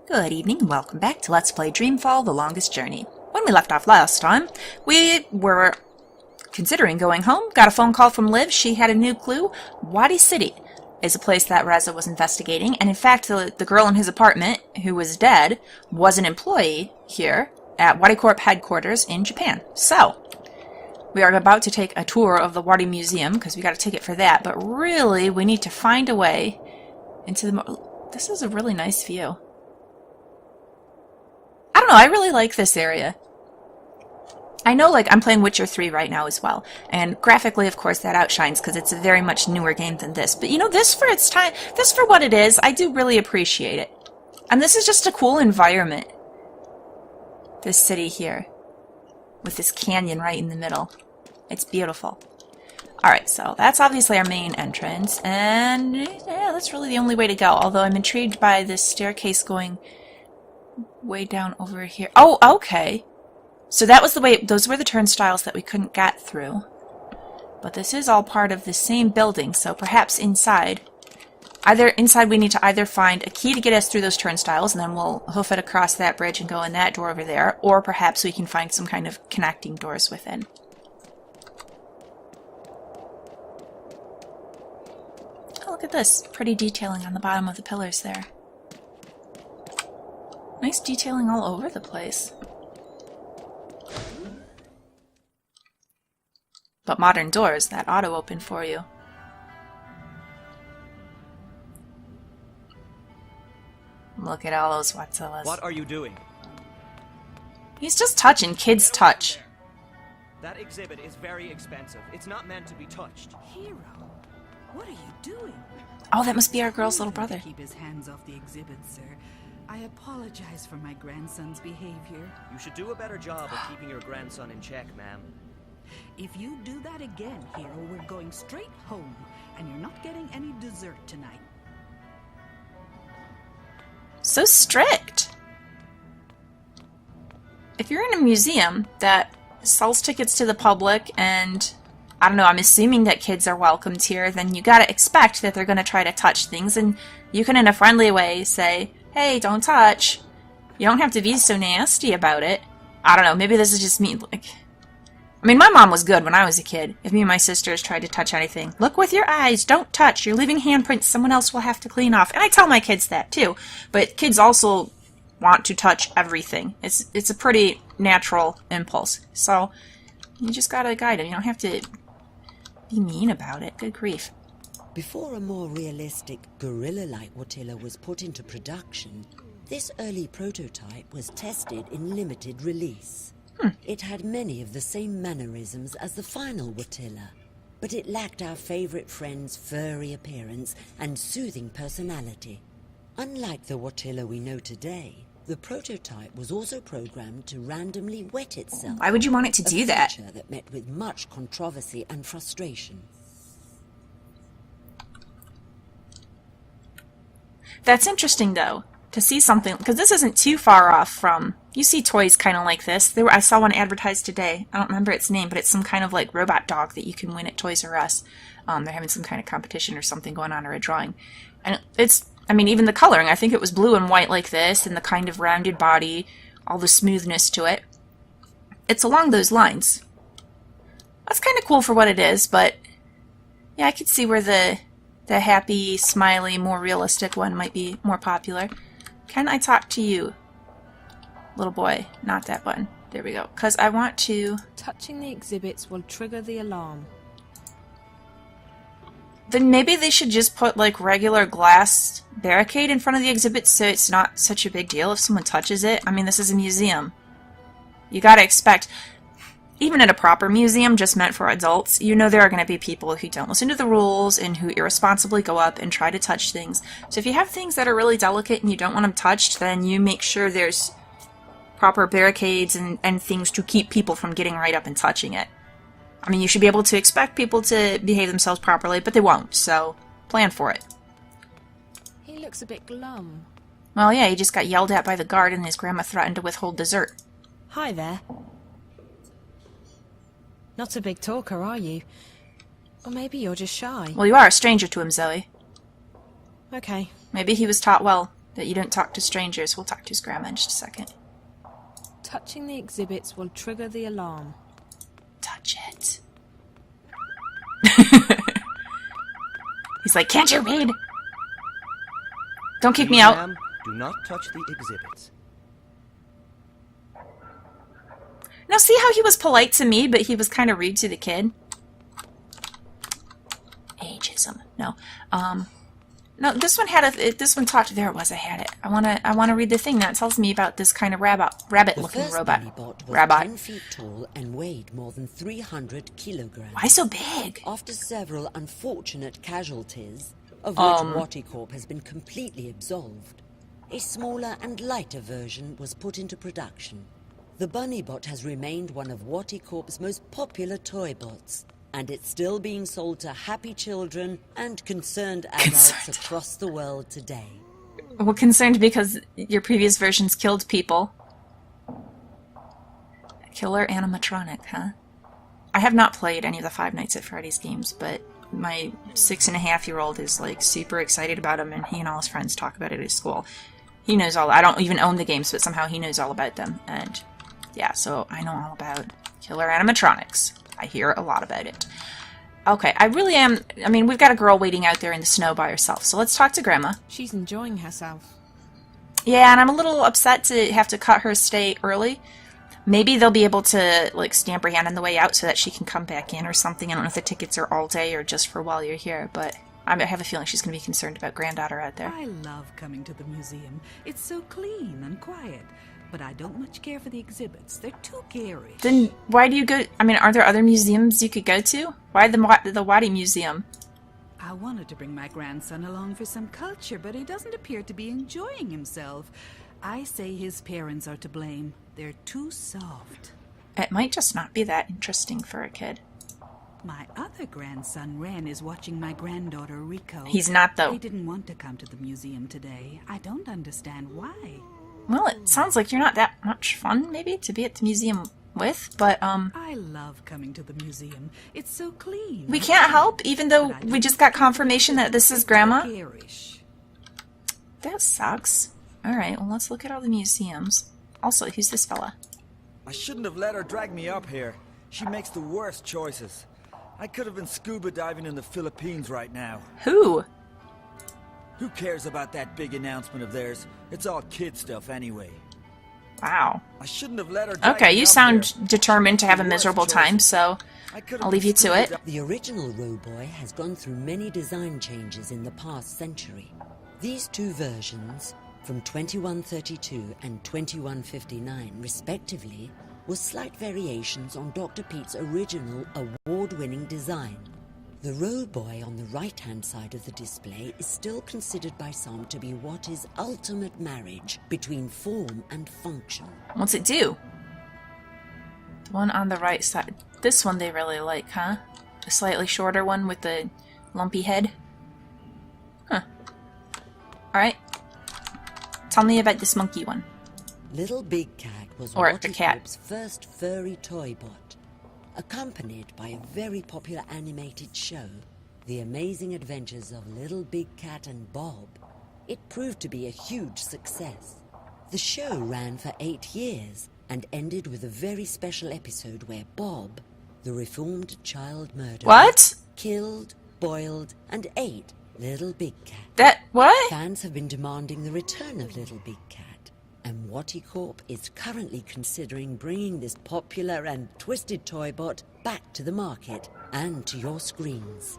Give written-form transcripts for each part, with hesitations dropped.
Good evening and welcome back to Let's Play Dreamfall, The Longest Journey. When we left off last time, we were considering going home, got a phone call from Liv. She had a new clue. Wati City is a place that Reza was investigating, and in fact the girl in his apartment, who was dead, was an employee here at WatiCorp headquarters in Japan. So, we are about to take a tour of the WatiMuseum, because we got a ticket for that, but really we need to find a way into the... This is a really nice view. I don't know, I really like this area. I know, like, I'm playing Witcher 3 right now as well, and graphically, of course, that outshines because it's a very much newer game than this. But, you know, this for its time, this for what it is, I do really appreciate it. And this is just a cool environment. This city here, with this canyon right in the middle. It's beautiful. Alright, so that's obviously our main entrance, and yeah, that's really the only way to go, although I'm intrigued by this staircase going way down over here. Oh, okay. So that was the way, those were the turnstiles that we couldn't get through. But this is all part of the same building, so perhaps inside. Inside we need to either find a key to get us through those turnstiles, and then we'll hoof it across that bridge and go in that door over there, or perhaps we can find some kind of connecting doors within. Oh, look at this. Pretty detailing on the bottom of the pillars there. Nice detailing all over the place. But modern doors that auto-open for you. Look at all those Watsillas. What are you doing? He's just touching. Kids touch. That exhibit is very expensive. It's not meant to be touched. Hero, what are you doing? Oh, that must be our girl's little brother. Keep his hands off the exhibit, sir. I apologize for my grandson's behavior. You should do a better job of keeping your grandson in check, ma'am. If you do that again, Hero, we're going straight home, and you're not getting any dessert tonight. So strict. If you're in a museum that sells tickets to the public and, I don't know, I'm assuming that kids are welcomed here, then you gotta expect that they're gonna try to touch things, and you can in a friendly way say, hey, don't touch. You don't have to be so nasty about it. I don't know, maybe this is just me, like... I mean, my mom was good when I was a kid. If me and my sisters tried to touch anything, look with your eyes, don't touch. You're leaving handprints someone else will have to clean off. And I tell my kids that, too. But kids also want to touch everything. It's a pretty natural impulse. So, you just gotta guide them. You don't have to be mean about it. Good grief. Before a more realistic, gorilla-like Watilla was put into production, this early prototype was tested in limited release. It had many of the same mannerisms as the final Watilla, but it lacked our favorite friend's furry appearance and soothing personality. Unlike the Watilla we know today, the prototype was also programmed to randomly wet itself. Why would you want it to do that? A feature that met with much controversy and frustration. That's interesting, though, to see something, because this isn't too far off from... You see toys kind of like this. I saw one advertised today. I don't remember its name, but it's some kind of like robot dog that you can win at Toys R Us. They're having some kind of competition or something going on, or a drawing. And it's, I mean, even the coloring, I think it was blue and white like this, and the kind of rounded body, all the smoothness to it. It's along those lines. That's kind of cool for what it is, but yeah, I could see where the happy, smiley, more realistic one might be more popular. Can I talk to you? Little boy, not that one. There we go. Because I want to... Touching the exhibits will trigger the alarm. Then maybe they should just put, like, regular glass barricade in front of the exhibit so it's not such a big deal if someone touches it. I mean, this is a museum. You gotta expect... Even at a proper museum just meant for adults, you know there are going to be people who don't listen to the rules and who irresponsibly go up and try to touch things. So if you have things that are really delicate and you don't want them touched, then you make sure there's proper barricades and things to keep people from getting right up and touching it. I mean, you should be able to expect people to behave themselves properly, but they won't, so plan for it. He looks a bit glum. Well, yeah, he just got yelled at by the guard and his grandma threatened to withhold dessert. Hi there. Not a big talker, are you? Or maybe you're just shy. Well, you are a stranger to him, Zoe. Okay. Maybe he was taught well That you don't talk to strangers. We'll talk to his grandma in just a second. Touching the exhibits will trigger the alarm. Touch it. He's like, can't you read? Don't kick me out. Ma'am, do not touch the exhibits. Now see how he was polite to me, but he was kind of rude to the kid? Ageism. No. No, this one had this one talked. There it was. I had it. I wanna read the thing that tells me about this kind of rabbit-looking robot. Bunnybot was Robot. 10 feet tall and weighed more than 300 kilograms. Why so big? After several unfortunate casualties, of which WatiCorp has been completely absolved, a smaller and lighter version was put into production. The Bunnybot has remained one of WatiCorp's most popular toy bots, and it's still being sold to happy children and concerned adults across the world today. We're concerned because your previous versions killed people. Killer animatronic, huh? I have not played any of the Five Nights at Freddy's games, but my 6.5-year-old is like super excited about them, and he and all his friends talk about it at school. He knows all. I don't even own the games, but somehow he knows all about them, and yeah, so I know all about killer animatronics. I hear a lot about it. Okay, I really am... I mean, we've got a girl waiting out there in the snow by herself, so let's talk to Grandma. She's enjoying herself. Yeah, and I'm a little upset to have to cut her stay early. Maybe they'll be able to, like, stamp her hand on the way out so that she can come back in or something. I don't know if the tickets are all day or just for while you're here, but I have a feeling she's going to be concerned about granddaughter out there. I love coming to the museum. It's so clean and quiet. But I don't much care for the exhibits. They're too garish. Then why do you go... I mean, are there other museums you could go to? Why the WatiMuseum? I wanted to bring my grandson along for some culture, but he doesn't appear to be enjoying himself. I say his parents are to blame. They're too soft. It might just not be that interesting for a kid. My other grandson, Ren, is watching my granddaughter, Rico. He's not, though. They didn't want to come to the museum today. I don't understand why. Well, it sounds like you're not that much fun, maybe, to be at the museum with, but, I love coming to the museum. It's so clean. we can't help, even though we just got confirmation that this is Grandma. Garish. That sucks. Alright, well, let's look at all the museums. Also, who's this fella? I shouldn't have let her drag me up here. She makes the worst choices. I could have been scuba diving in the Philippines right now. Who? Who cares about that big announcement of theirs? It's all kid stuff anyway. Wow. I shouldn't have let her drag Okay, me you up sound there. determined to have a The worst miserable time, choices. so I could have I'll been leave you to scuba it. The original Roboy has gone through many design changes in the past century. These two versions, from 2132 and 2159 respectively, were slight variations on Dr. Pete's original award-winning design. The Roboy on the right-hand side of the display is still considered by some to be Wati's ultimate marriage between form and function. What's it do? The one on the right side. This one they really like, huh? The slightly shorter one with the lumpy head? Huh. Alright. Tell me about this monkey one. Little Big Cat was Or a cat. WatiCorp's first furry toy bot, accompanied by a very popular animated show, The Amazing Adventures of Little Big Cat and Bob. It proved to be a huge success. The show ran for 8 years and ended with a very special episode where Bob, the reformed child murderer, What? killed, boiled, and ate Little Big Cat. That... what? Fans have been demanding the return of Little Big Cat, and WatiCorp is currently considering bringing this popular and twisted toy bot back to the market and to your screens.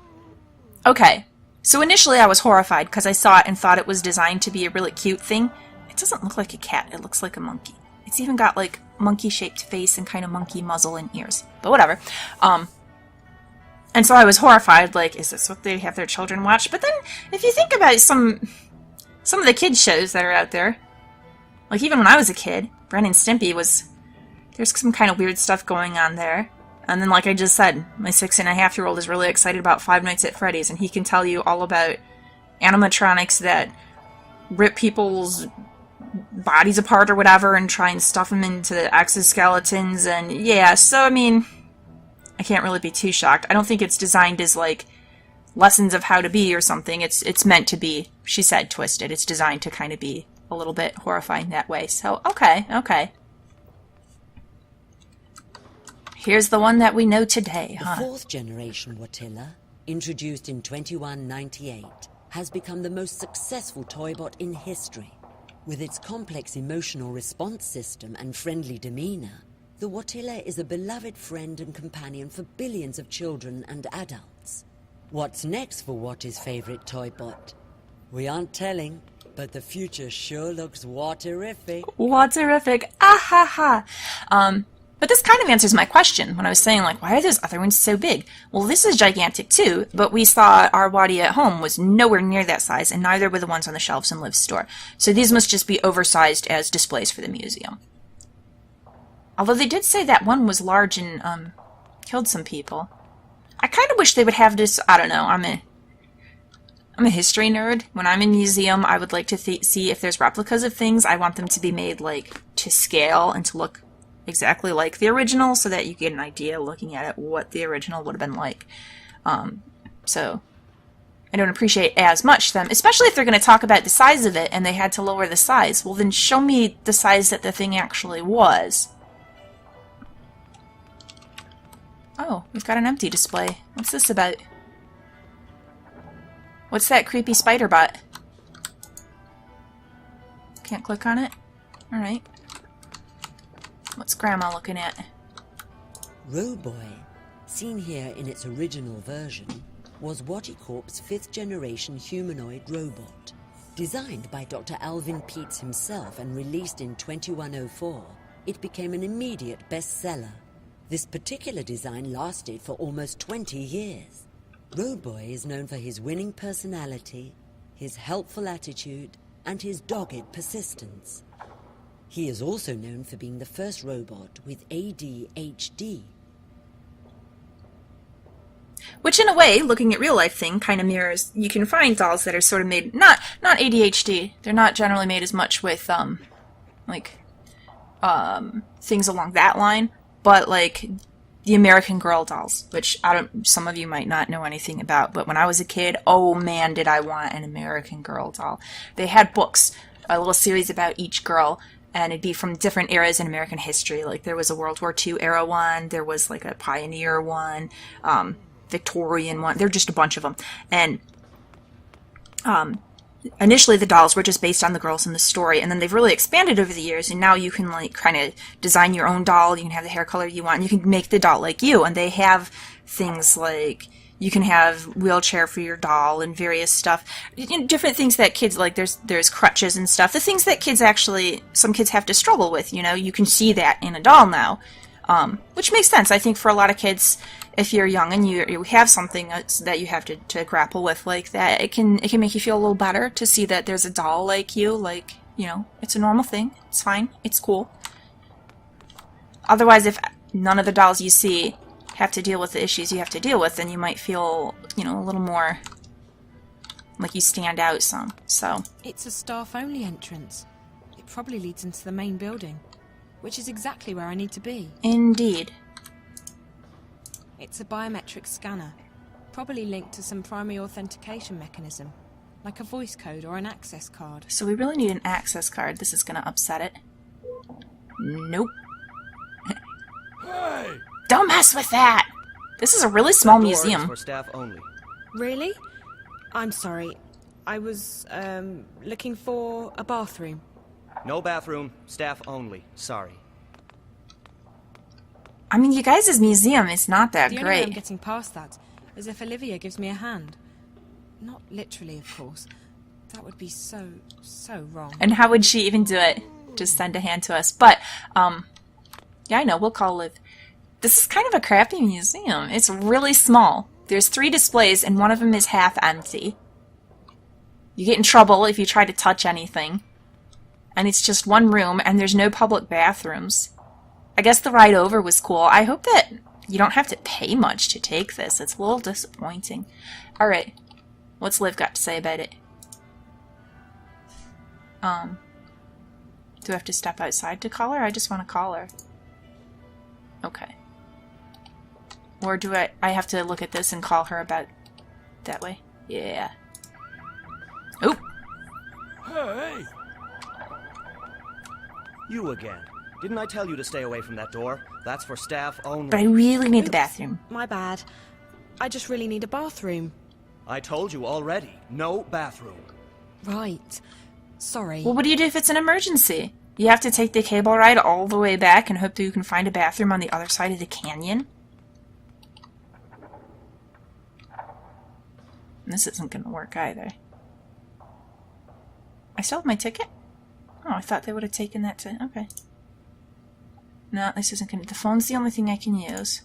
Okay. So initially I was horrified because I saw it and thought it was designed to be a really cute thing. It doesn't look like a cat, it looks like a monkey. It's even got like monkey-shaped face and kind of monkey muzzle and ears. But whatever. And so I was horrified, like, is this what they have their children watch? But then, if you think about some of the kids shows that are out there, like even when I was a kid, Ren and Stimpy there's some kind of weird stuff going on there. And then, like I just said, my 6.5-year-old is really excited about Five Nights at Freddy's, and he can tell you all about animatronics that rip people's bodies apart or whatever and try and stuff them into exoskeletons, and yeah, so I mean, I can't really be too shocked. I don't think it's designed as like lessons of how to be or something. It's meant to be, she said, twisted. It's designed to kind of be a little bit horrifying that way. So, okay. Here's the one that we know today, huh? The fourth generation Watilla, introduced in 2198, has become the most successful toybot in history. With its complex emotional response system and friendly demeanor, the Watilla is a beloved friend and companion for billions of children and adults. What's next for Wati's favorite toybot? We aren't telling, but the future sure looks Waterific. Waterific. Ah ha ha. But this kind of answers my question when I was saying, like, why are those other ones so big? Well, this is gigantic too, but we saw our Wati at home was nowhere near that size, and neither were the ones on the shelves in Liv's store. So these must just be oversized as displays for the museum. Although they did say that one was large and killed some people. I kind of wish they would have this. I don't know. I'm a history nerd. When I'm in museum, I would like to see if there's replicas of things. I want them to be made like to scale and to look exactly like the original, so that you get an idea looking at it what the original would have been like. So I don't appreciate as much them, especially if they're going to talk about the size of it and they had to lower the size. Well, then show me the size that the thing actually was. Oh, we've got an empty display. What's this about? What's that creepy spider bot? Can't click on it? Alright. What's Grandma looking at? Roboy, seen here in its original version, was WatiCorp's 5th generation humanoid robot. Designed by Dr. Alvin Peets himself and released in 2104, it became an immediate bestseller. This particular design lasted for almost 20 years. Roboy is known for his winning personality, his helpful attitude, and his dogged persistence. He is also known for being the first robot with ADHD. Which, in a way, looking at real-life thing, kind of mirrors... You can find dolls that are sort of made... Not ADHD. They're not generally made as much with, things along that line. But, like, the American Girl dolls, which some of you might not know anything about. But when I was a kid, oh man, did I want an American Girl doll. They had books, a little series about each girl, and it'd be from different eras in American history. Like, there was a World War II era one, there was, like, a pioneer one, Victorian one. There are just a bunch of them. And initially the dolls were just based on the girls in the story, and then they've really expanded over the years, and now you can, like, kind of design your own doll. You can have the hair color you want, and you can make the doll like you. And they have things like... You can have wheelchair for your doll and various stuff. Different things that kids, like, there's crutches and stuff. The things that kids actually, some kids have to struggle with, you know. You can see that in a doll now. Which makes sense. I think for a lot of kids, if you're young and you have something that you have to grapple with like that, it can make you feel a little better to see that there's a doll like you. Like, you know, it's a normal thing. It's fine. It's cool. Otherwise, if none of the dolls you see have to deal with the issues you have to deal with, then you might feel, you know, a little more like you stand out some. So It's a staff-only entrance. It probably leads into the main building, which is exactly where I need to be. indeed. It's a biometric scanner, probably linked to some primary authentication mechanism, like a voice code or an access card. So we really need an access card. This is going to upset it. Nope. Hey! Don't mess with that! This is a really small Door is museum. for staff only. Really? I'm sorry. I was, looking for a bathroom. No bathroom, staff only. Sorry. I mean, you guys' museum is not that The only way I'm great. getting past that is if Olivia gives me a hand. Not literally, of course. That would be so wrong. And how would she even do it? Just send a hand to us. But, yeah, I know, we'll call Liv. This is kind of a crappy museum. It's really small. There's 3 displays, and one of them is half empty. You get in trouble if you try to touch anything. And it's just one room, and there's no public bathrooms. I guess the ride over was cool. I hope that you don't have to pay much to take this. It's a little disappointing. Alright. What's Liv got to say about it? Do I have to step outside to call her? I just want to call her. Okay. Or do I have to look at this and call her about that way. Yeah. Oop! Hey! You again. Didn't I tell you to stay away from that door? That's for staff only. But I really need the Oops, bathroom. My bad. I just really need a bathroom. I told you already. No bathroom. Right. Sorry. Well, what do you do if it's an emergency? You have to take the cable ride all the way back and hope that you can find a bathroom on the other side of the canyon? And this isn't going to work either. I still have my ticket? Oh, I thought they would have taken that to... Okay. No, this isn't going to... The phone's the only thing I can use.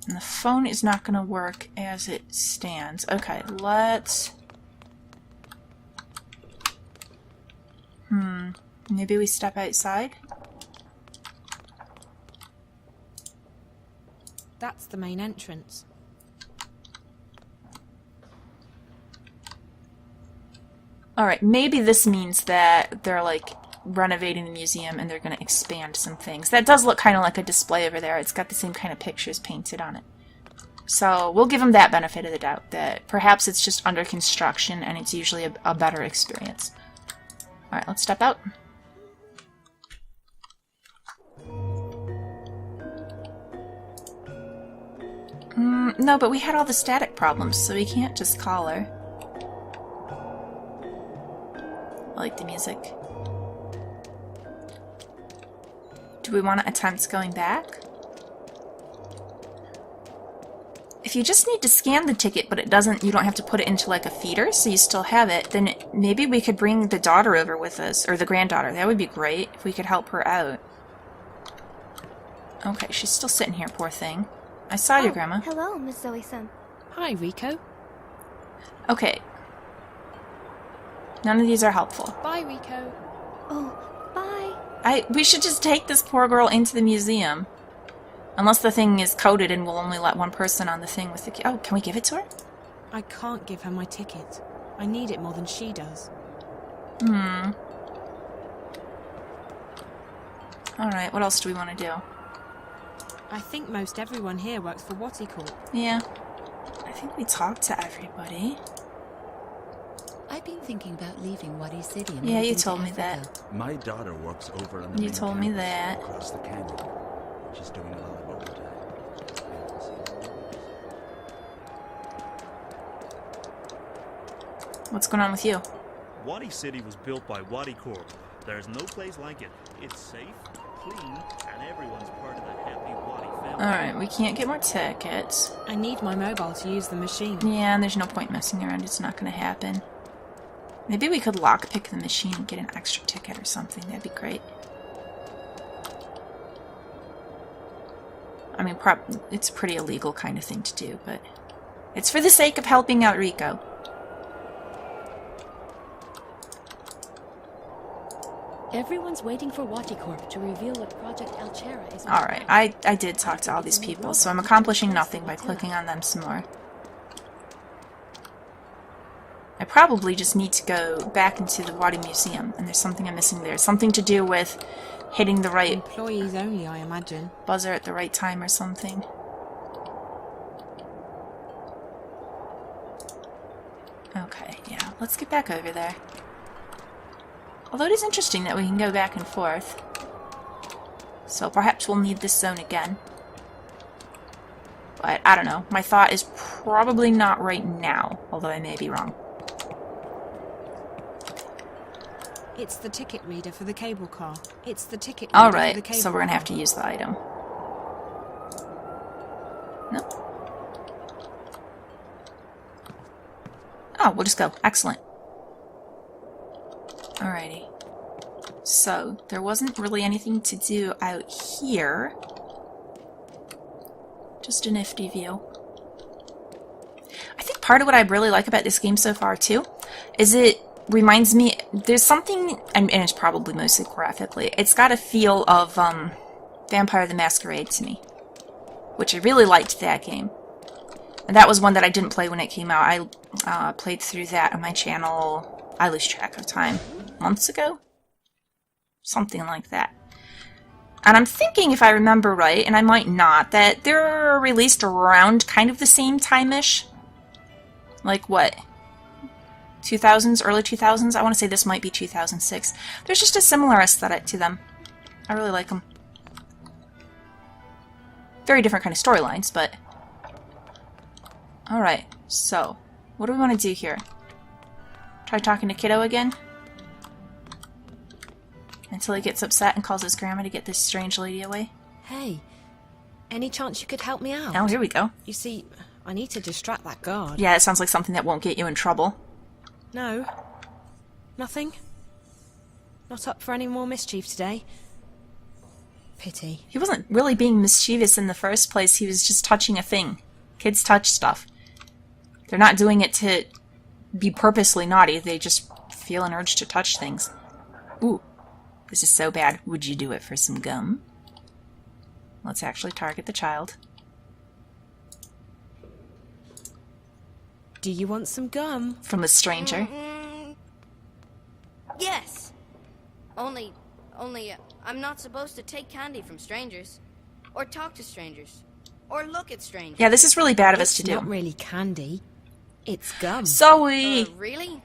And the phone is not going to work as it stands. Okay, let's... Maybe we step outside? That's the main entrance. Alright, maybe this means that they're like renovating the museum and they're going to expand some things. That does look kind of like a display over there. It's got the same kind of pictures painted on it. So we'll give them that benefit of the doubt, that perhaps it's just under construction and it's usually a better experience. Alright, let's step out. No, but we had all the static problems, so we can't just call her. I like the music. Do we want to attempt going back? If you just need to scan the ticket, but it doesn't, you don't have to put it into like a feeder, so you still have it, then maybe we could bring the daughter over with us, or the granddaughter. That would be great if we could help her out. Okay, she's still sitting here, poor thing. I saw you, Grandma. Hello, Miss Zoe-san. Hi, Rico. Okay. None of these are helpful. Bye, Rico. Oh, bye. We should just take this poor girl into the museum. Unless the thing is coded and we'll only let one person on the thing with the... Oh, can we give it to her? I can't give her my ticket. I need it more than she does. Alright, what else do we want to do? I think most everyone here works for WatiCorp. Yeah. I think we talked to everybody. I've been thinking about leaving Wati City and Yeah, you moving to told me Africa. that. My daughter works over on the You main told me campus that. across the canyon. She's doing a lot of overtime. What's going on with you? Wati City was built by WatiCorp. There's no place like it. It's safe, clean, and everyone's part of the happy Wati family. Alright, we can't get more tickets. I need my mobile to use the machine. Yeah, and there's no point messing around. It's not going to happen. Maybe we could lockpick the machine and get an extra ticket or something. That'd be great. I mean, it's a pretty illegal kind of thing to do, but it's for the sake of helping out Rico. Everyone's waiting for WatiCorp to reveal what Project Alchera is. Alright, I did talk to all these people, so I'm accomplishing nothing by clicking on them some more. I probably just need to go back into the WatiMuseum, and there's something I'm missing there. Something to do with hitting the right Employees only, I imagine. buzzer at the right time or something. Okay, yeah, let's get back over there. Although it is interesting that we can go back and forth. So perhaps we'll need this zone again. But I don't know. My thought is probably not right now, although I may be wrong. It's the ticket reader for the cable car. It's the ticket reader for the Alright, cable so we're gonna have to car. use the item. Nope. Oh, we'll just go. Excellent. Alrighty. So, there wasn't really anything to do out here. Just a nifty view. I think part of what I really like about this game so far, too, is it reminds me, there's something, and it's probably mostly graphically, it's got a feel of Vampire the Masquerade to me, which I really liked that game. And that was one that I didn't play when it came out. I played through that on my channel, I lose track of time, months ago? Something like that. And I'm thinking, if I remember right, and I might not, that they're released around kind of the same time-ish. Like what? 2000s, early 2000s? I want to say this might be 2006. There's just a similar aesthetic to them. I really like them. Very different kind of storylines, but... Alright, so, what do we want to do here? Try talking to Kiddo again? Until he gets upset and calls his grandma to get this strange lady away? Hey, any chance you could help me out? Oh, here we go. You see, I need to distract that guard. Yeah, it sounds like something that won't get you in trouble. No. Nothing? Not up for any more mischief today? Pity. He wasn't really being mischievous in the first place, he was just touching a thing. Kids touch stuff. They're not doing it to be purposely naughty, they just feel an urge to touch things. Ooh, this is so bad. Would you do it for some gum? Let's actually target the child. Do you want some gum? From a stranger. Yes. Only, I'm not supposed to take candy from strangers. Or talk to strangers. Or look at strangers. Yeah, this is really bad of us to do. It's not really candy. It's gum. Zoe! Really?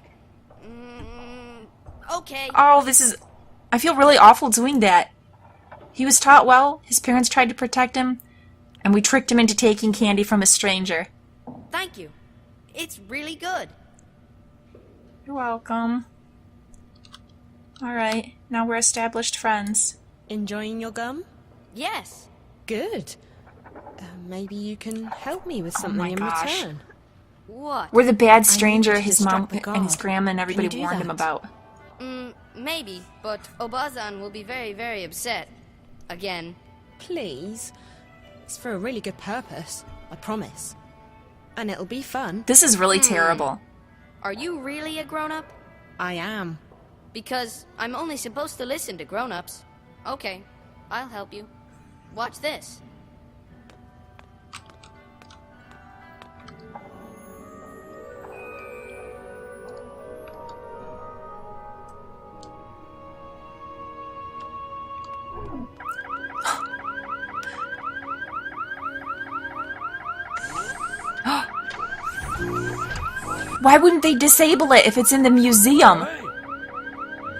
Okay. Oh, this is... I feel really awful doing that. He was taught well, his parents tried to protect him, and we tricked him into taking candy from a stranger. Thank you. It's really good. You're welcome. Alright, now we're established friends. Enjoying your gum? Yes. Good. Maybe you can help me with something in return. What? We're the bad stranger his mom and his grandma and everybody warned him about. Maybe, but Obazan will be very, very upset. Again. Please. It's for a really good purpose, I promise. And it'll be fun. This is really terrible. Are you really a grown-up? I am. Because I'm only supposed to listen to grown-ups. Okay, I'll help you. Watch this. Why wouldn't they disable it if it's in the museum?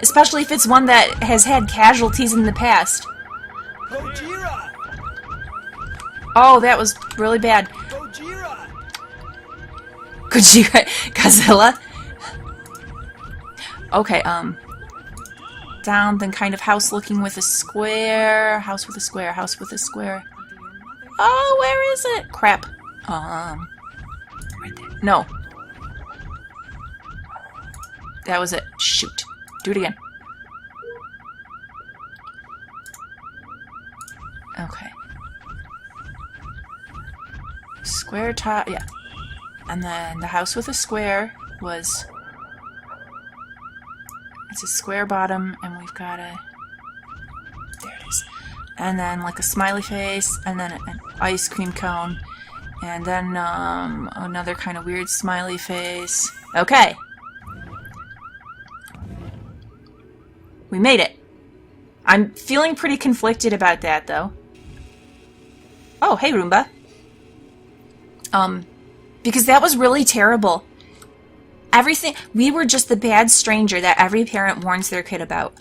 Especially if it's one that has had casualties in the past. Oh, that was really bad. Gojira. Godzilla? Okay, down, then kind of house looking with a square. House with a square, house with a square. Oh, where is it? Crap. Right there. No. That was it. Shoot. Do it again. Okay. Square top, yeah. And then the house with a square was... It's a square bottom, and we've got a... There it is. And then like a smiley face, and then an ice cream cone, and then another kind of weird smiley face. Okay. We made it. I'm feeling pretty conflicted about that, though. Oh, hey, Roomba. Because that was really terrible. Everything... We were just the bad stranger that every parent warns their kid about.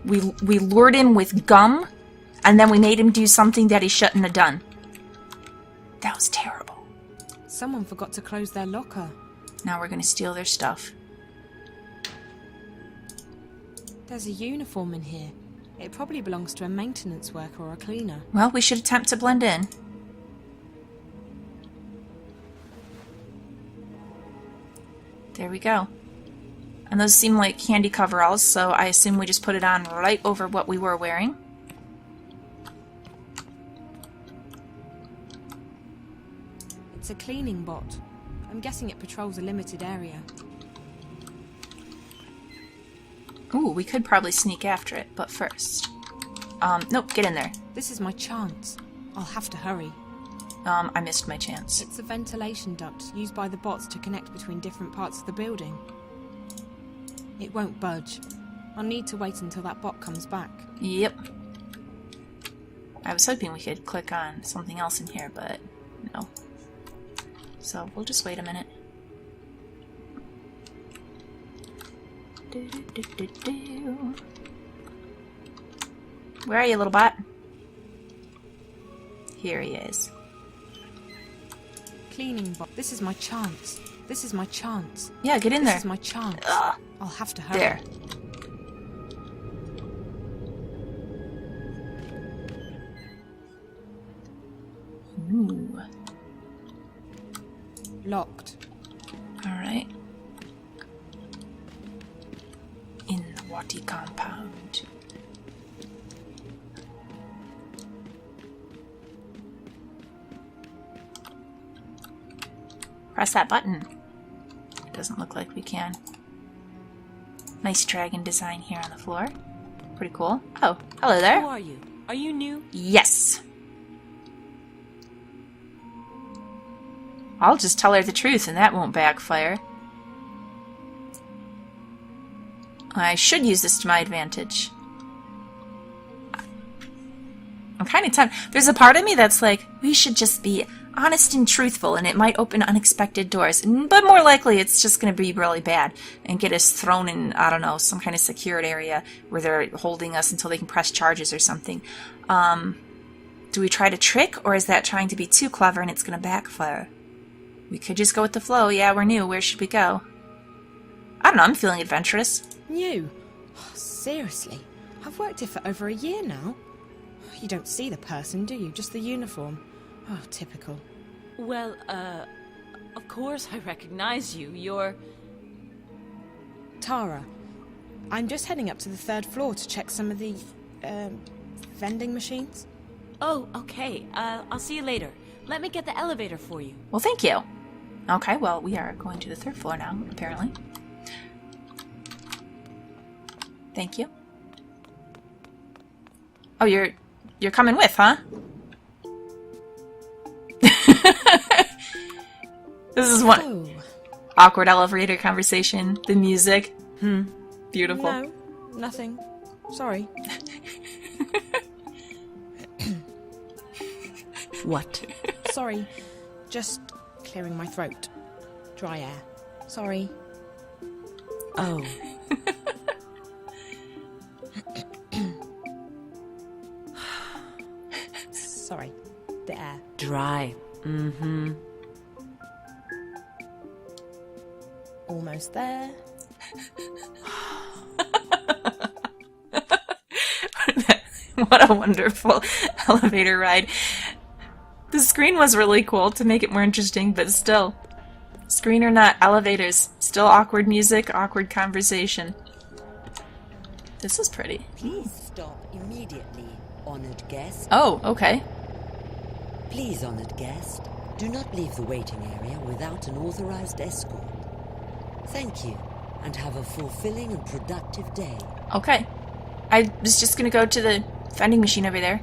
We lured him with gum, and then we made him do something that he shouldn't have done. That was terrible. Someone forgot to close their locker. Now we're gonna steal their stuff. There's a uniform in here. It probably belongs to a maintenance worker or a cleaner. Well, we should attempt to blend in. There we go. And those seem like candy coveralls, so I assume we just put it on right over what we were wearing. It's a cleaning bot. I'm guessing it patrols a limited area. Ooh, we could probably sneak after it, but first. Nope, get in there. This is my chance. I'll have to hurry. I missed my chance. It's a ventilation duct used by the bots to connect between different parts of the building. It won't budge. I'll need to wait until that bot comes back. Yep. I was hoping we could click on something else in here, but no. So we'll just wait a minute. Where are you, little bot? Here he is. Cleaning bot. This is my chance. This is my chance. Yeah, get in there. This is my chance. Ugh. I'll have to hurry. There. Ooh. Locked. Alright. In the Wati compound. Press that button. It doesn't look like we can. Nice dragon design here on the floor. Pretty cool. Oh, hello there. Who are you? Are you new? Yes. I'll just tell her the truth and that won't backfire. I should use this to my advantage. I'm kind of tempted. There's a part of me that's like, we should just be honest and truthful and it might open unexpected doors. But more likely it's just going to be really bad and get us thrown in, I don't know, some kind of secured area where they're holding us until they can press charges or something. Do we try to trick, or is that trying to be too clever and it's going to backfire? We could just go with the flow. Yeah, we're new. Where should we go? I don't know. I'm feeling adventurous. New? Oh, seriously? I've worked here for over a year now. You don't see the person, do you? Just the uniform. Oh, typical. Well, of course I recognize you. You're... Tara. I'm just heading up to the 3rd floor to check some of the, vending machines. Oh, okay. I'll see you later. Let me get the elevator for you. Well, thank you. Okay, well, we are going to the 3rd floor now, apparently. Thank you. Oh, you're coming with, huh? This is one awkward elevator conversation. The music. Beautiful. No, nothing. Sorry. What? Sorry. Just clearing my throat. Dry air. Sorry. Oh. Sorry. The air. Dry. Mm-hmm. Almost there. What a wonderful elevator ride. The screen was really cool to make it more interesting, but still. Screen or not, elevators. Still awkward music, awkward conversation. This is pretty. Please stop immediately, honored guest. Oh, okay. Please, honored guest, do not leave the waiting area without an authorized escort. Thank you, and have a fulfilling and productive day. Okay. I was just gonna go to the vending machine over there.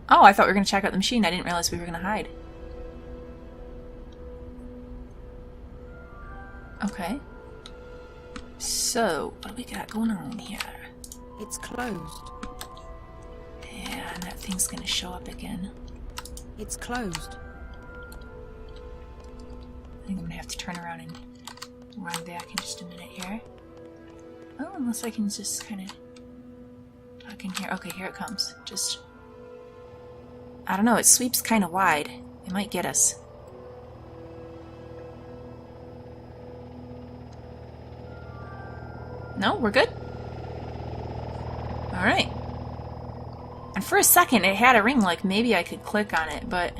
Oh, I thought we were gonna check out the machine. I didn't realize we were gonna hide. Okay. So, what do we got going on here? It's closed. Yeah, and that thing's gonna show up again. It's closed. I think I'm gonna have to turn around and run back in just a minute here. Oh, unless I can just kind of tuck in here. Okay, here it comes. Just... I don't know, it sweeps kind of wide. It might get us. No, we're good? Alright. And for a second it had a ring, like maybe I could click on it, but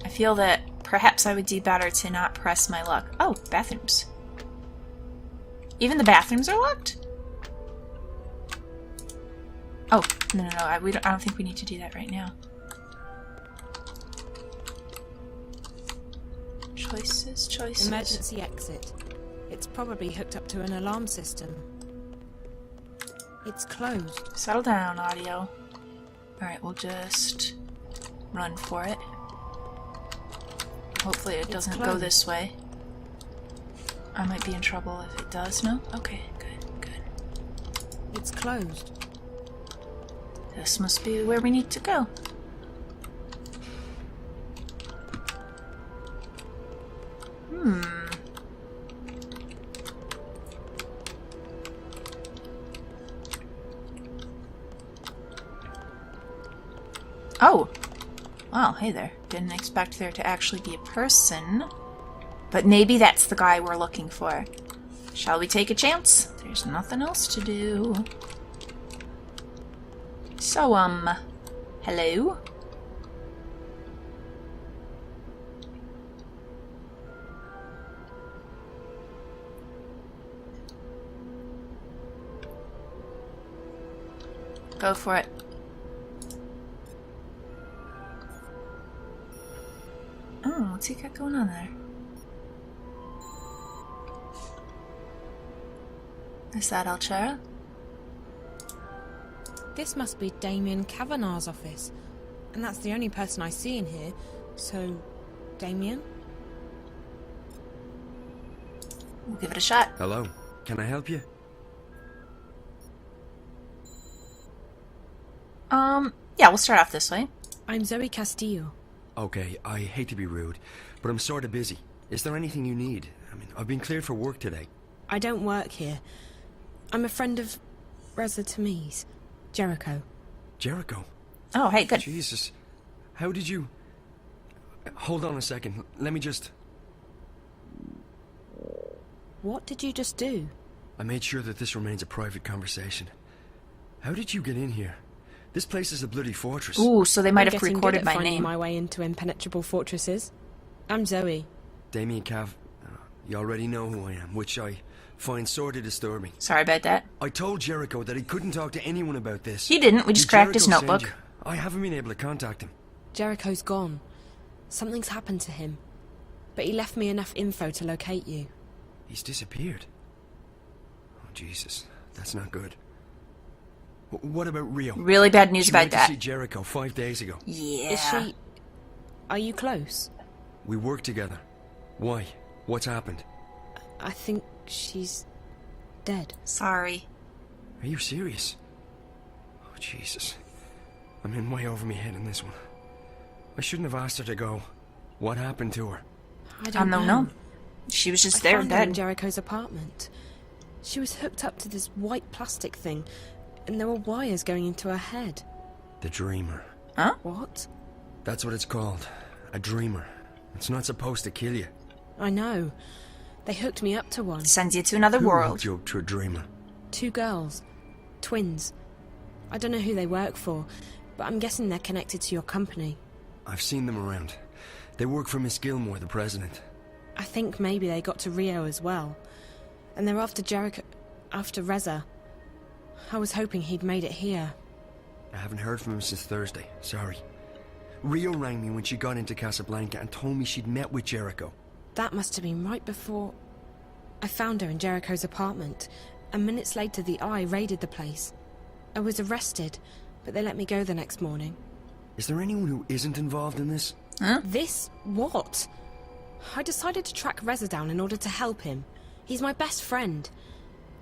I feel that perhaps I would do better to not press my luck. Oh, bathrooms. Even the bathrooms are locked? Oh, no. I don't think we need to do that right now. Choices. Emergency exit. It's probably hooked up to an alarm system. It's closed. Settle down, audio. Alright, we'll just run for it. Hopefully it doesn't go this way. I might be in trouble if it does. No? Okay, good. It's closed. This must be where we need to go. Oh! Well, hey there. Didn't expect there to actually be a person. But maybe that's the guy we're looking for. Shall we take a chance? There's nothing else to do. So, hello? Go for it. Oh, what's he got going on there? Is that Alchera? This must be Damien Cavanaugh's office. And that's the only person I see in here. So, Damien? We'll give it a shot. Hello. Can I help you? Yeah, we'll start off this way. I'm Zoe Castillo. Okay, I hate to be rude, but I'm sort of busy. Is there anything you need? I mean, I've been cleared for work today. I don't work here. I'm a friend of Reza Tamiz, Jericho. Jericho? Oh, hey, good. Jesus. How did you... Hold on a second. Let me just... What did you just do? I made sure that this remains a private conversation. How did you get in here? This place is a bloody fortress. Ooh, so they might have getting recorded good at my finding name. my way into impenetrable fortresses. I'm Zoe. Damien you already know who I am, which I find sort of disturbing. Sorry about that. I told Jericho that he couldn't talk to anyone about this. He didn't. We just cracked his Jericho notebook. send you? I haven't been able to contact him. Jericho's gone. Something's happened to him. But he left me enough info to locate you. He's disappeared. Oh, Jesus. That's not good. What about Rio? Really bad news She about went that. to see Jericho 5 days ago. Yeah. Is she... Are you close? We work together. Why? What's happened? I think she's... dead. Sorry. Are you serious? Oh, Jesus. I'm in way over my head in this one. I shouldn't have asked her to go. What happened to her? I don't know. No. She was just I there found her in dead. Jericho's apartment. She was hooked up to this white plastic thing, and there were wires going into her head. The Dreamer. Huh? What? That's what it's called. A Dreamer. It's not supposed to kill you. I know. They hooked me up to one. Sends you to another Who world. hooked you up to a Dreamer? 2 girls. Twins. I don't know who they work for, but I'm guessing they're connected to your company. I've seen them around. They work for Miss Gilmore, the president. I think maybe they got to Rio as well. And they're after Jericho... after Reza. I was hoping he'd made it here. I haven't heard from him since Thursday. Sorry. Rio rang me when she got into Casablanca and told me she'd met with Jericho. That must have been right before... I found her in Jericho's apartment, and minutes later the Eye raided the place. I was arrested, but they let me go the next morning. Is there anyone who isn't involved in this? Huh? This? What? I decided to track Reza down in order to help him. He's my best friend.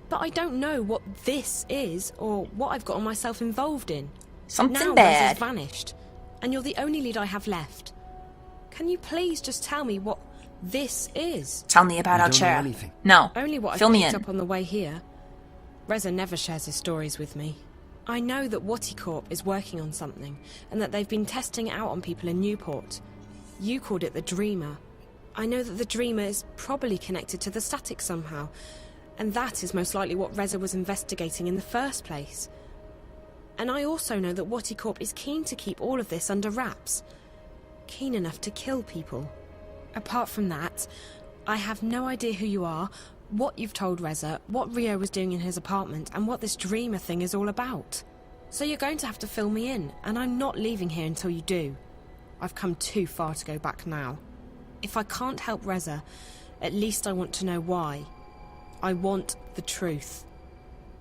But I don't know what this is, or what I've gotten myself involved in. Something now bad. Reza's vanished, and you're the only lead I have left. Can you please just tell me what this is? Tell me about You don't know Alchera. anything. No. Only what Fill I me picked in. up on the way here. Reza never shares his stories with me. I know that WatiCorp is working on something, and that they've been testing it out on people in Newport. You called it the Dreamer. I know that the Dreamer is probably connected to the static somehow, and that is most likely what Reza was investigating in the first place. And I also know that WatiCorp is keen to keep all of this under wraps. Keen enough to kill people. Apart from that, I have no idea who you are, what you've told Reza, what Rio was doing in his apartment, and what this Dreamer thing is all about. So you're going to have to fill me in, and I'm not leaving here until you do. I've come too far to go back now. If I can't help Reza, at least I want to know why. I want the truth.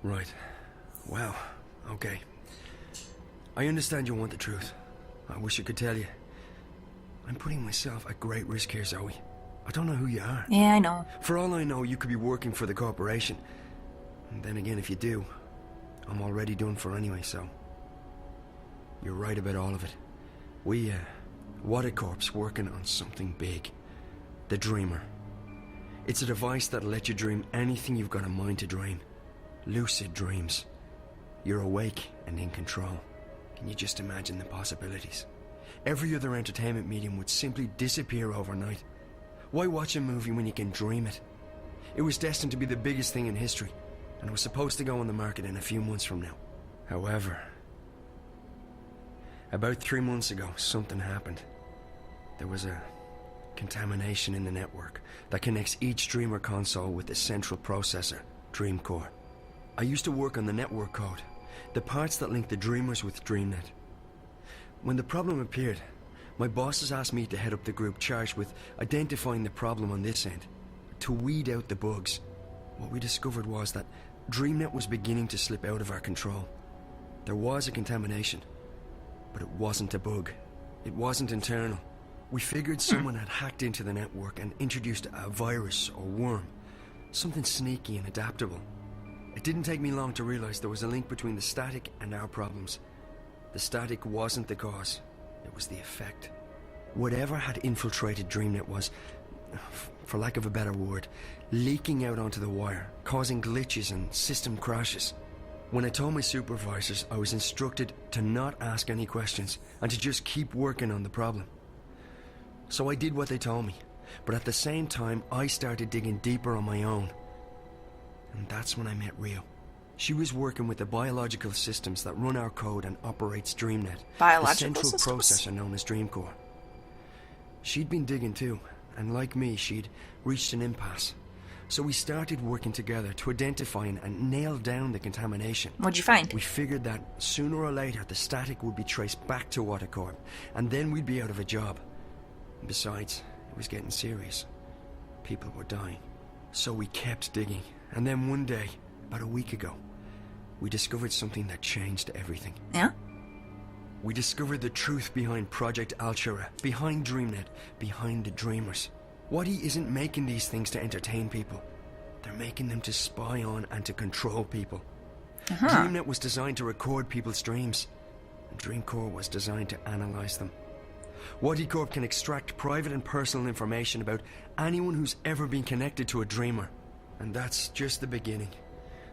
Right. Well, okay. I understand you want the truth. I wish I could tell you. I'm putting myself at great risk here, Zoe. I don't know who you are. Yeah, I know. For all I know, you could be working for the corporation. And then again, if you do, I'm already done for anyway, so... You're right about all of it. We, WatiCorp's working on something big. The Dreamer. It's a device that'll let you dream anything you've got a mind to dream. Lucid dreams. You're awake and in control. Can you just imagine the possibilities? Every other entertainment medium would simply disappear overnight. Why watch a movie when you can dream it? It was destined to be the biggest thing in history, and it was supposed to go on the market in a few months from now. However, about 3 months ago, something happened. There was a contamination in the network that connects each Dreamer console with the central processor, Dreamcore. I used to work on the network code, the parts that link the Dreamers with DreamNet. When the problem appeared, my bosses asked me to head up the group charged with identifying the problem on this end, to weed out the bugs. What we discovered was that DreamNet was beginning to slip out of our control. There was a contamination, but it wasn't a bug. It wasn't internal. We figured someone had hacked into the network and introduced a virus or worm, something sneaky and adaptable. It didn't take me long to realize there was a link between the static and our problems. The static wasn't the cause, it was the effect. Whatever had infiltrated DreamNet was, for lack of a better word, leaking out onto the wire, causing glitches and system crashes. When I told my supervisors, I was instructed to not ask any questions and to just keep working on the problem. So I did what they told me, but at the same time I started digging deeper on my own. And that's when I met Rio. She was working with the biological systems that run our code and operates DreamNet, the central processor known as Dreamcore. She'd been digging too, and like me, she'd reached an impasse. So we started working together to identify and nail down the contamination. What'd you find? We figured that sooner or later the static would be traced back to WatiCorp, and then we'd be out of a job. And besides, it was getting serious. People were dying. So we kept digging, and then one day, about a week ago, we discovered something that changed everything. Yeah? We discovered the truth behind Project Alchera, behind DreamNet, behind the Dreamers. Wati isn't making these things to entertain people. They're making them to spy on and to control people. DreamNet was designed to record people's dreams, and Dreamcore was designed to analyze them. WatiCorp can extract private and personal information about anyone who's ever been connected to a Dreamer. And that's just the beginning.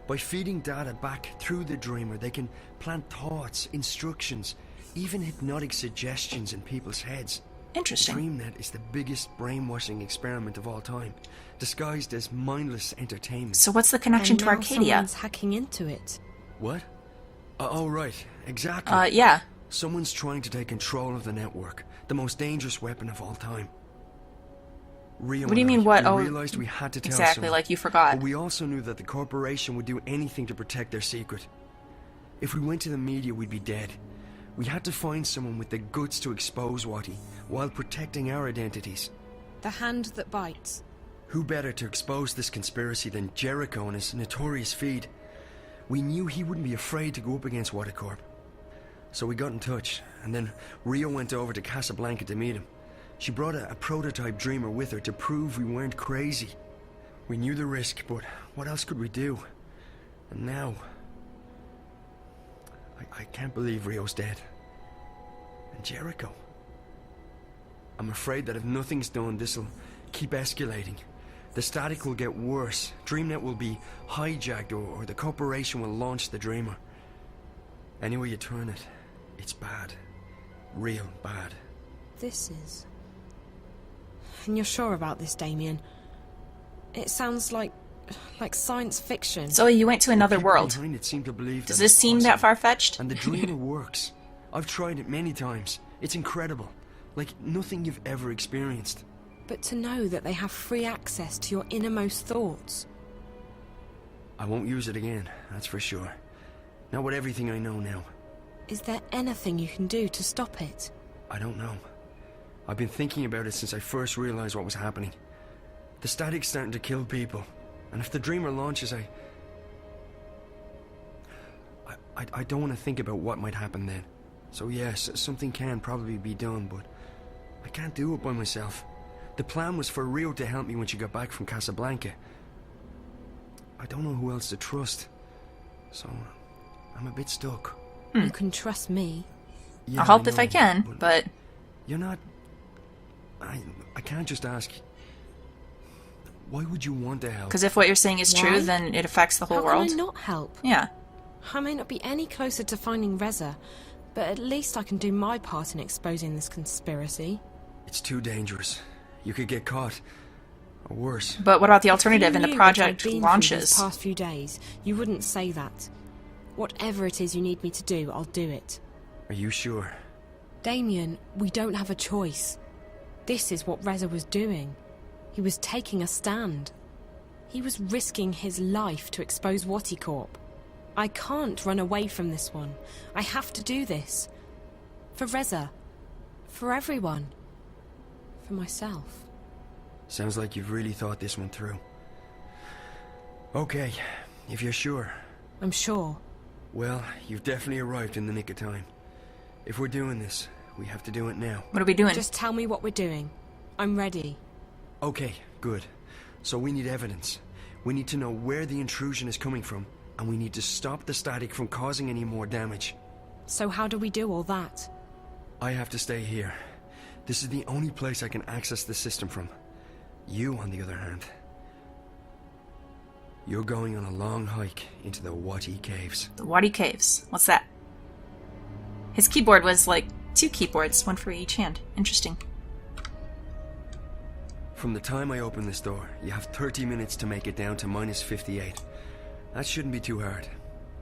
By feeding data back through the Dreamer, they can plant thoughts, instructions, even hypnotic suggestions in people's heads. Interesting. DreamNet is the biggest brainwashing experiment of all time, disguised as mindless entertainment. So what's the connection to Arcadia? Someone's hacking into it. What? Oh, right. Exactly. Yeah. Someone's trying to take control of the network, the most dangerous weapon of all time. Rio what do you mean, what? We realized we had to tell exactly, someone, like you forgot. But we also knew that the corporation would do anything to protect their secret. If we went to the media, we'd be dead. We had to find someone with the guts to expose Wati, while protecting our identities. The hand that bites. Who better to expose this conspiracy than Jericho and his notorious feed? We knew he wouldn't be afraid to go up against WatiCorp. So we got in touch, and then Rio went over to Casablanca to meet him. She brought a prototype Dreamer with her to prove we weren't crazy. We knew the risk, but what else could we do? And now... I can't believe Rio's dead. And Jericho. I'm afraid that if nothing's done, this'll keep escalating. The static will get worse. DreamNet will be hijacked, or the corporation will launch the Dreamer. Any way you turn it, it's bad. Real bad. This is... And you're sure about this, Damien? It sounds like science fiction. So you went to another world. Behind it seem to believe Does this seem that far-fetched? And the Dreamer works. I've tried it many times. It's incredible. Like nothing you've ever experienced. But to know that they have free access to your innermost thoughts. I won't use it again, that's for sure. Not with everything I know now. Is there anything you can do to stop it? I don't know. I've been thinking about it since I first realized what was happening. The static's starting to kill people. And if the Dreamer launches, I don't want to think about what might happen then. So yes, something can probably be done, but I can't do it by myself. The plan was for Rio to help me when she got back from Casablanca. I don't know who else to trust. So, I'm a bit stuck. You can trust me. Yeah, I'll help I if I know, can, but... You're not... I can't just ask... Why would you want to help? Because if what you're saying is true, Why? then it affects the whole How world. can I not help? Yeah. I may not be any closer to finding Reza, but at least I can do my part in exposing this conspiracy. It's too dangerous. You could get caught. Or worse. But what about the alternative and the If you knew project what I'd been through launches? these past few days, you wouldn't say that. Whatever it is you need me to do, I'll do it. Are you sure? Damien, we don't have a choice. This is what Reza was doing. He was taking a stand. He was risking his life to expose WatiCorp. I can't run away from this one. I have to do this. For Reza. For everyone. For myself. Sounds like you've really thought this one through. Okay, if you're sure. I'm sure. Well, you've definitely arrived in the nick of time. If we're doing this, we have to do it now. What are we doing? Just tell me what we're doing. I'm ready. Okay, good. So we need evidence. We need to know where the intrusion is coming from, and we need to stop the static from causing any more damage. So how do we do all that? I have to stay here. This is the only place I can access the system from. You, on the other hand, you're going on a long hike into the Wati caves. The Wati caves. What's that? His keyboard was like 2 keyboards, one for each hand. Interesting. From the time I open this door, you have 30 minutes to make it down to minus 58. That shouldn't be too hard.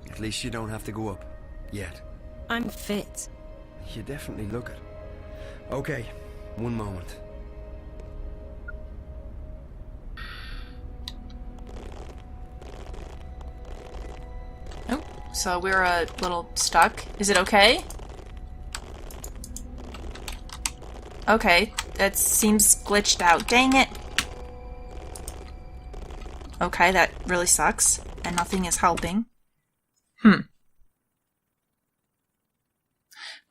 At least you don't have to go up. Yet. I'm fit. You definitely look it. Okay, one moment. Oh, so we're a little stuck. Is it okay? Okay, that seems glitched out. Dang it! Okay, that really sucks. And nothing is helping.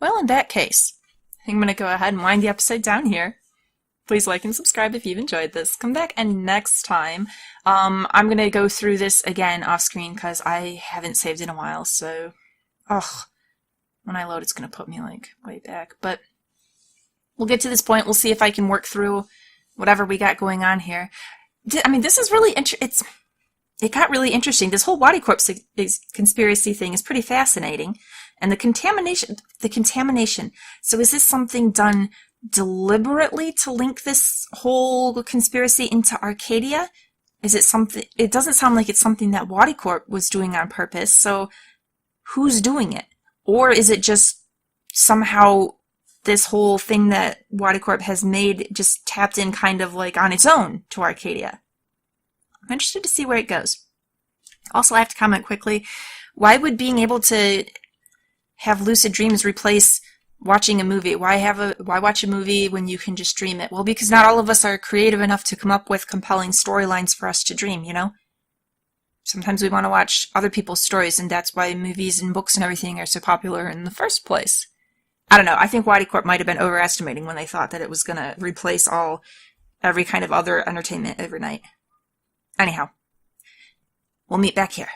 Well, in that case, I think I'm going to go ahead and wind the episode down here. Please like and subscribe if you've enjoyed this. Come back, and next time, I'm going to go through this again off screen because I haven't saved in a while, so... when I load, it's going to put me, like, way back. But we'll get to this point. We'll see if I can work through whatever we got going on here. I mean, this is really... It got really interesting. This whole WatiCorp conspiracy thing is pretty fascinating. And the contamination. So is this something done deliberately to link this whole conspiracy into Arcadia? Is it something... It doesn't sound like it's something that WatiCorp was doing on purpose, so who's doing it? Or is it just somehow this whole thing that WatiCorp has made just tapped in kind of like on its own to Arcadia? I'm interested to see where it goes. Also, I have to comment quickly. Why would being able to have lucid dreams replace watching a movie? Why watch a movie when you can just dream it? Well, because not all of us are creative enough to come up with compelling storylines for us to dream, you know? Sometimes we want to watch other people's stories, and that's why movies and books and everything are so popular in the first place. I don't know. I think WatiCorp might have been overestimating when they thought that it was going to replace every kind of other entertainment every night. Anyhow, we'll meet back here.